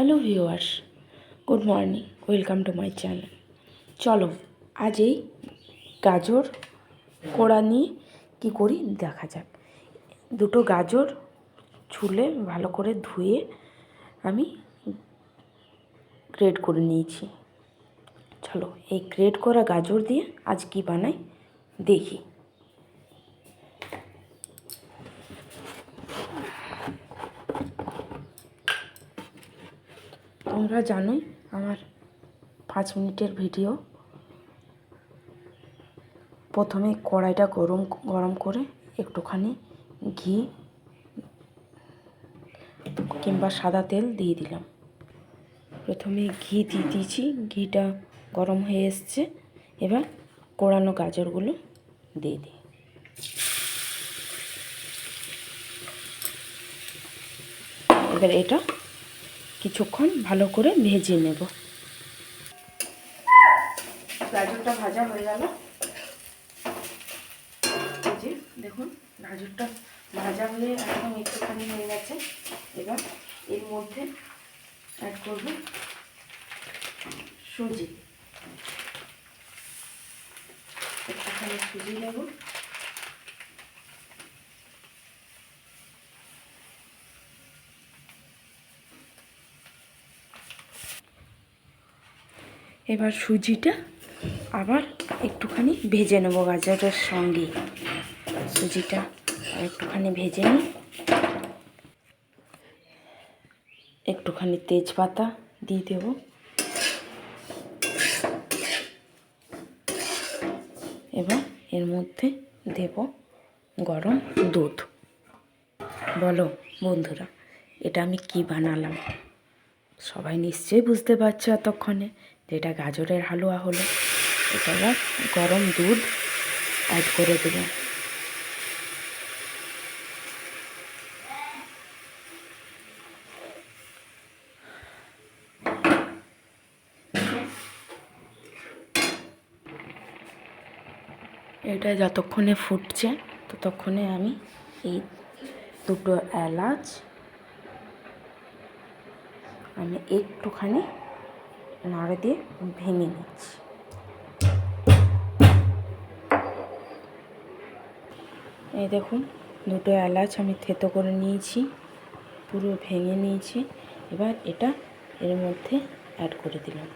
Hello viewers, good morning, welcome to my channel. চলো আজ এই গাজর কোড়া নিয়ে কী করি দেখা যাক। দুটো গাজর ছুলে ভালো করে ধুয়ে আমি গ্রেড করে নিয়েছি। চলো এই গ্রেড করা গাজর দিয়ে আজ কি বানাই দেখি। তোমরা জানোই আমার 5 মিনিটের ভিডিও। প্রথমে কড়াইটা গরম করে একটুখানি ঘি কিংবা সাদা তেল দিয়ে দিলাম। প্রথমে ঘি দিয়ে দিয়েছি, ঘিটা গরম হয়ে এসছে। এবার কোড়ানো গাজরগুলো দিয়ে দিই। এবার এটা কিছুক্ষণ ভালো করে ভেজে নেব। গাজরটা ভাজা হয়ে গেল। এই যে দেখুন গাজরটা ভাজা হয়ে একদম একটুখানি হয়ে গেছে। এবার এর মধ্যে অ্যাড করব সুজি। একটুখানি সুজি দেব। এবার সুজিটা আবার একটুখানি ভেজে নেব গাজরের সঙ্গে। সুজিটা একটুখানি ভেজে নিই। একটুখানি তেজপাতা দিয়ে দেব। এবার এর মধ্যে দেব গরম দুধ। বলো বন্ধুরা, এটা আমি কি বানালাম? সবাই নিশ্চয়ই বুঝতে পারছো এতক্ষণে যে এটা গাজরের হালুয়া হলো। এটা এবার গরম দুধ অ্যাড করে দেব। এটা যতক্ষণে ফুটছে ততক্ষণে আমি এই দুটো এলাচ আমি একটুখানি নাড়ে দিয়ে ভেঙে নিচ্ছি। এই দেখুন দুটো এলাচ আমি থেতো করে নিয়েছি, পুরো ভেঙে নিয়েছি। এবার এটা এর মধ্যে অ্যাড করে দিলাম।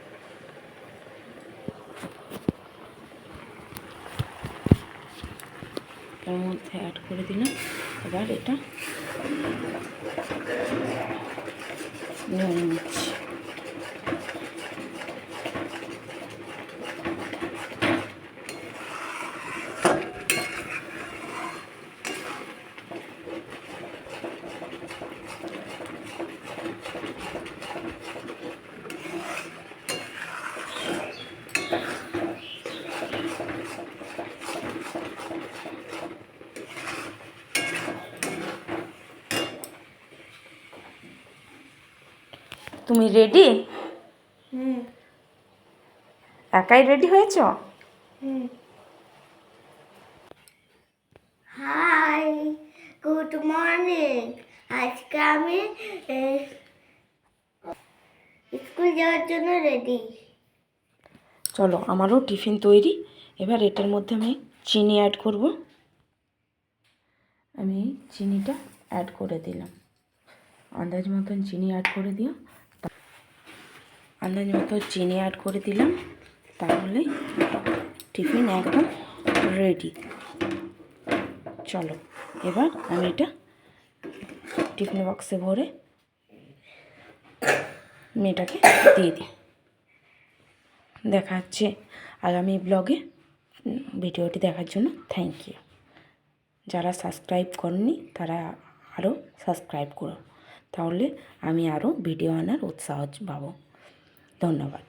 এর মধ্যে অ্যাড করে দিলাম। এবার এটা নেড়ে নিচ্ছি। তুমি রেডি? একাই রেডি হয়েছ? Hi, good morning. আজকে আমি স্কুল যাওয়ার জন্য রেডি। চলো আমারও টিফিন তৈরি। এবার এটার মধ্যে আমি চিনি অ্যাড করব। আমি চিনিটা অ্যাড করে দিলাম। আন্দাজ মতন চিনি অ্যাড করে দিও। আন্দাজ মতো চিনি অ্যাড করে দিলাম, তাহলে টিফিন একদম রেডি। চলো এবার আমি এটা টিফিন বক্সে ভরে মেয়েটাকে দিয়ে দিই। দেখা হচ্ছে আগামী ব্লগে। ভিডিওটি দেখার জন্য থ্যাংক ইউ। যারা সাবস্ক্রাইব করেনি তারা আরও সাবস্ক্রাইব করো, তাহলে আমি আরও ভিডিও আনার উৎসাহ পাবো। ধন্যবাদ।